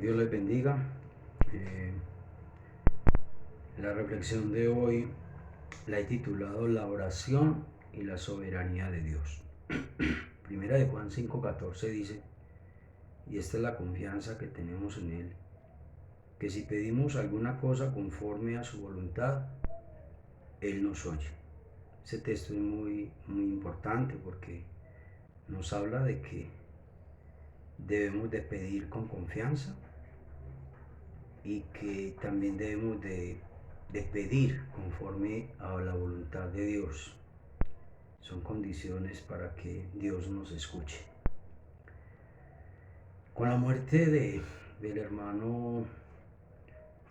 Dios les bendiga. Eh, la reflexión de hoy la he titulado La oración y la soberanía de Dios. Primera de Juan 5:14 dice, y esta es la confianza que tenemos en Él, que si pedimos alguna cosa conforme a su voluntad, Él nos oye. Ese texto es muy importante porque nos habla de que debemos de pedir con confianza y que también debemos de pedir conforme a la voluntad de Dios. Son condiciones para que Dios nos escuche. Con la muerte del hermano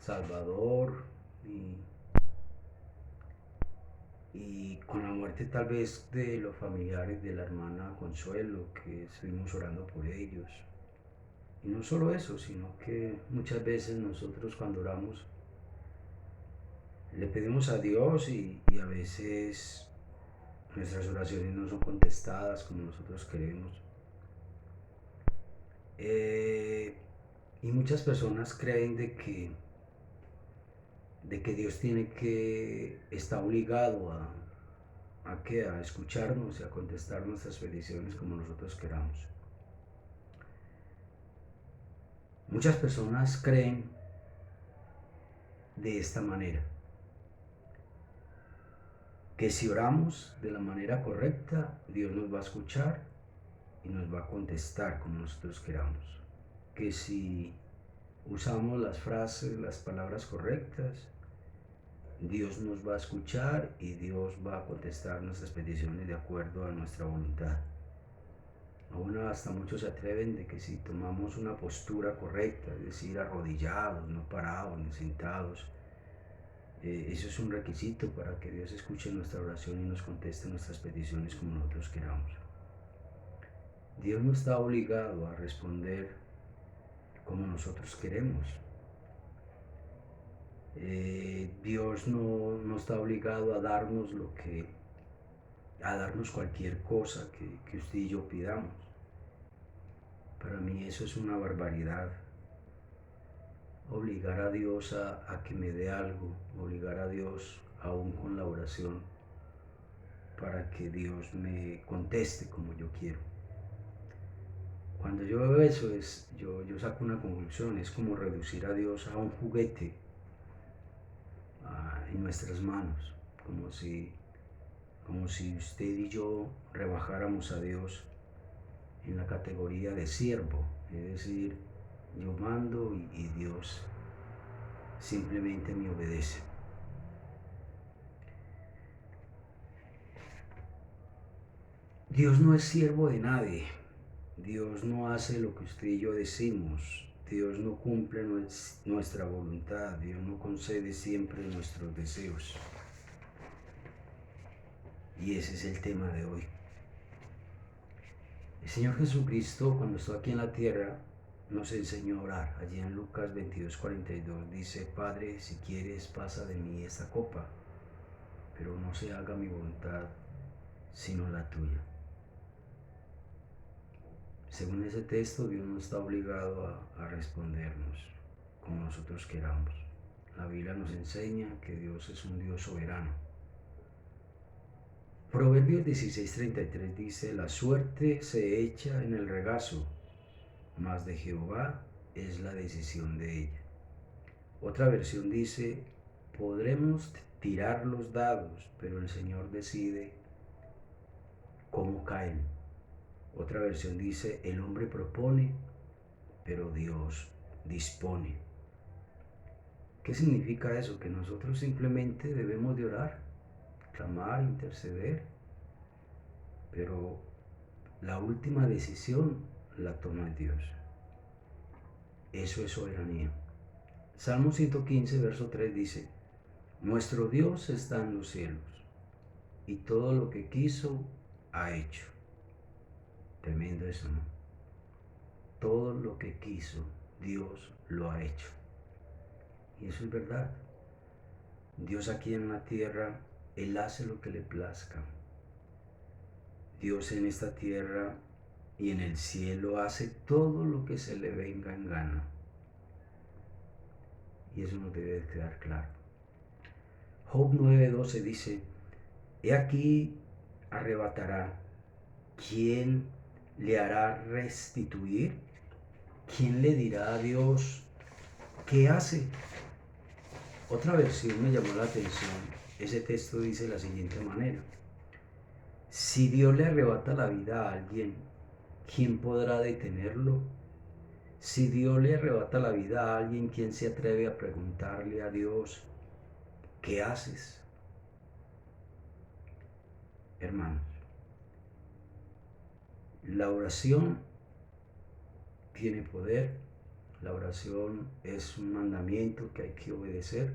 Salvador y con la muerte tal vez de los familiares de la hermana Consuelo, que estuvimos orando por ellos. Y no solo eso, sino que muchas veces nosotros cuando oramos le pedimos a Dios y a veces nuestras oraciones no son contestadas como nosotros queremos. Y muchas personas creen de que Dios está obligado a escucharnos y a contestar nuestras peticiones como nosotros queramos. Muchas personas creen de esta manera, que si oramos de la manera correcta, Dios nos va a escuchar y nos va a contestar como nosotros queramos. Que si usamos las frases, las palabras correctas, Dios nos va a escuchar y Dios va a contestar nuestras peticiones de acuerdo a nuestra voluntad. Aún hasta muchos se atreven de que si tomamos una postura correcta, es decir, arrodillados, no parados ni sentados, eso es un requisito para que Dios escuche nuestra oración y nos conteste nuestras peticiones como nosotros queramos. Dios no está obligado a responder como nosotros queremos. Dios no está obligado a darnos a darnos cualquier cosa que usted y yo pidamos. Para mí eso es una barbaridad. Obligar a Dios a que me dé algo, obligar a Dios aún con la oración para que Dios me conteste como yo quiero. Cuando yo veo eso, yo saco una conclusión, es como reducir a Dios a un juguete en nuestras manos, como si usted y yo rebajáramos a Dios en la categoría de siervo, es decir, yo mando y Dios simplemente me obedece. Dios no es siervo de nadie. Dios no hace lo que usted y yo decimos. Dios no cumple nuestra voluntad. Dios no concede siempre nuestros deseos. Y ese es el tema de hoy. El Señor Jesucristo, cuando estuvo aquí en la tierra, nos enseñó a orar. Allí en Lucas 22:42 dice, Padre, si quieres, pasa de mí esta copa, pero no se haga mi voluntad, sino la tuya. Según ese texto, Dios no está obligado a respondernos como nosotros queramos. La Biblia nos enseña que Dios es un Dios soberano. Proverbios 16:33 dice, la suerte se echa en el regazo, mas de Jehová es la decisión de ella. Otra versión dice, podremos tirar los dados, pero el Señor decide cómo caen. Otra versión dice, el hombre propone, pero Dios dispone. ¿Qué significa eso? Que nosotros simplemente debemos de orar, clamar, interceder, pero la última decisión la toma Dios. Eso es soberanía. Salmo 115, verso 3 dice, nuestro Dios está en los cielos y todo lo que quiso ha hecho. Tremendo eso, ¿no? Todo lo que quiso Dios lo ha hecho. Y eso es verdad. Dios aquí en la tierra, Él hace lo que le plazca. Dios en esta tierra y en el cielo hace todo lo que se le venga en gana. y eso nos debe de quedar claro. Job 9:12 dice, he aquí arrebatará, ¿quién le hará restituir? ¿Quién le dirá a Dios qué hace? Otra versión me llamó la atención. Ese texto dice de la siguiente manera: si Dios le arrebata la vida a alguien, ¿quién podrá detenerlo? Si Dios le arrebata la vida a alguien, ¿quién se atreve a preguntarle a Dios, ¿qué haces? Hermanos, la oración tiene poder, la oración es un mandamiento que hay que obedecer,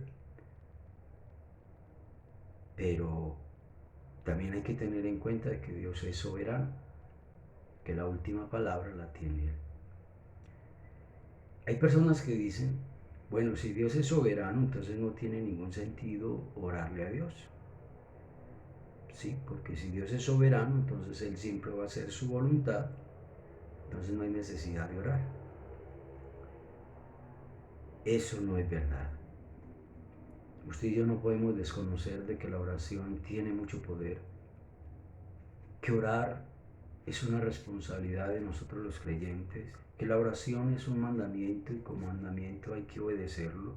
pero también hay que tener en cuenta que Dios es soberano, que la última palabra la tiene Él. Hay personas que dicen, bueno, si Dios es soberano, entonces no tiene ningún sentido orarle a Dios. Sí, porque si Dios es soberano, entonces Él siempre va a hacer su voluntad, entonces no hay necesidad de orar. Eso no es verdad. Usted y yo no podemos desconocer de que la oración tiene mucho poder, que orar es una responsabilidad de nosotros los creyentes, que la oración es un mandamiento y como mandamiento hay que obedecerlo.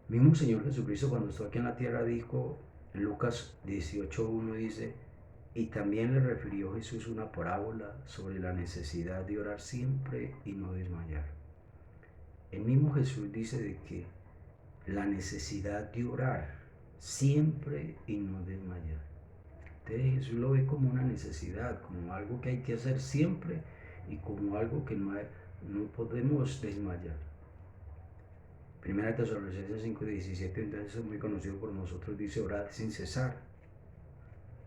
Mismo Señor Jesucristo, cuando estuvo aquí en la tierra, dijo en Lucas 18:1, dice, y también le refirió Jesús una parábola sobre la necesidad de orar siempre y no desmayar. El mismo Jesús dice de que la necesidad de orar siempre y no desmayar. Entonces Jesús lo ve como una necesidad, como algo que hay que hacer siempre y como algo que no podemos desmayar. Primera Tesalonicenses 5:17, entonces es muy conocido por nosotros, dice orad sin cesar.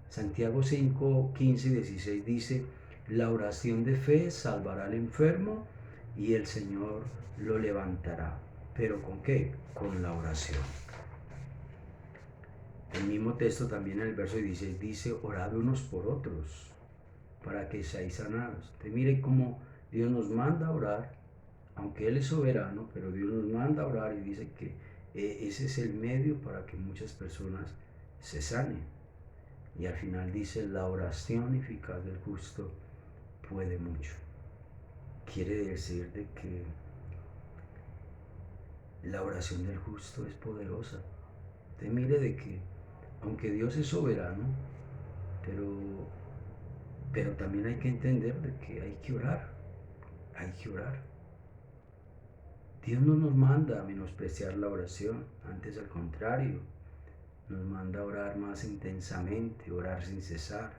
Santiago 5:15 y 16 dice, la oración de fe salvará al enfermo y el Señor lo levantará. ¿Pero con qué? Con la oración. El mismo texto también en el verso 16 dice, orad unos por otros para que seáis sanados. Entonces mire cómo Dios nos manda a orar, aunque Él es soberano, pero Dios nos manda a orar y dice que ese es el medio para que muchas personas se sanen. Y al final dice, la oración eficaz del justo puede mucho. Quiere decir de que la oración del justo es poderosa. Entonces mire de que, aunque Dios es soberano, pero también hay que entender de que hay que orar. Hay que orar. Dios no nos manda a menospreciar la oración, antes al contrario, nos manda a orar más intensamente, orar sin cesar.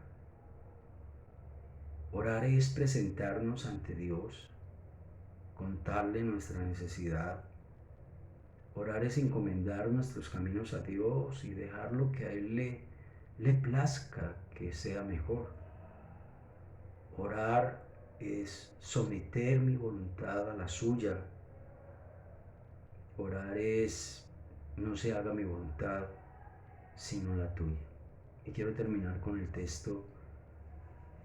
Orar es presentarnos ante Dios, contarle nuestra necesidad. Orar es encomendar nuestros caminos a Dios y dejarlo que a Él le plazca que sea mejor. Orar es someter mi voluntad a la suya. Orar es no se haga mi voluntad, sino la tuya. Y quiero terminar con el texto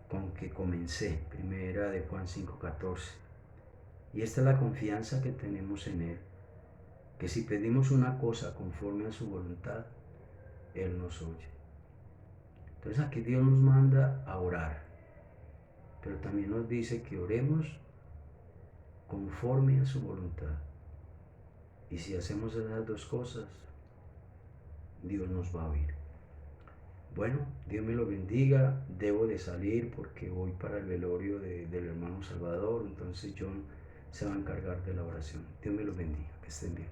con que comencé, primera de Juan 5:14. Y esta es la confianza que tenemos en Él, que si pedimos una cosa conforme a su voluntad, Él nos oye. Entonces aquí Dios nos manda a orar, pero también nos dice que oremos conforme a su voluntad. Y si hacemos esas dos cosas, Dios nos va a oír. Bueno, Dios me lo bendiga. Debo de salir porque voy para el velorio del hermano Salvador. Entonces John se va a encargar de la oración. Dios me lo bendiga. Que estén bien.